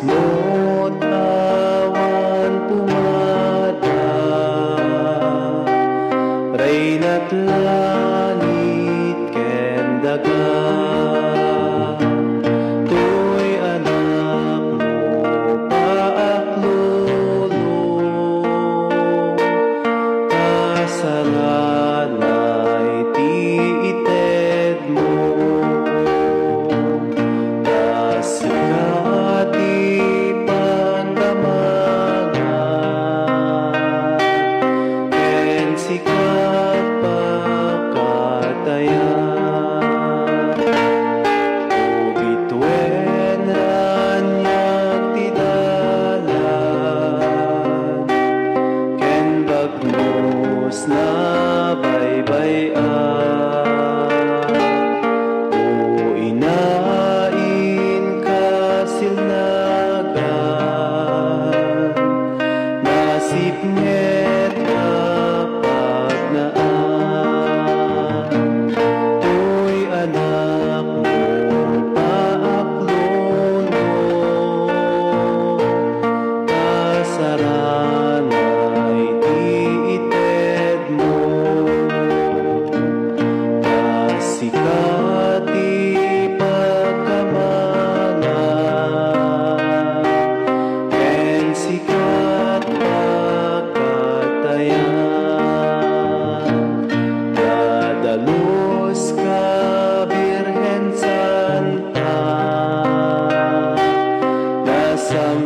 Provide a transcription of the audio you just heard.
mo't awan pumada, reyna't langit ken daga. To'y anak mo paaklolo, kasaranay ti ited mo. Kasikati pagdamagan, ken sikat pakatayan. O bituen ranyag ti dalan, ken bagnos na baybayan. O inain kasilnagan, nasip nget dapat naan. To'y anak mo paaklono, kasaranay ti ited mo. Kasikati pagkamangan, ken sikat pakatayan. Dadalos ka, Birhen Santa, nasam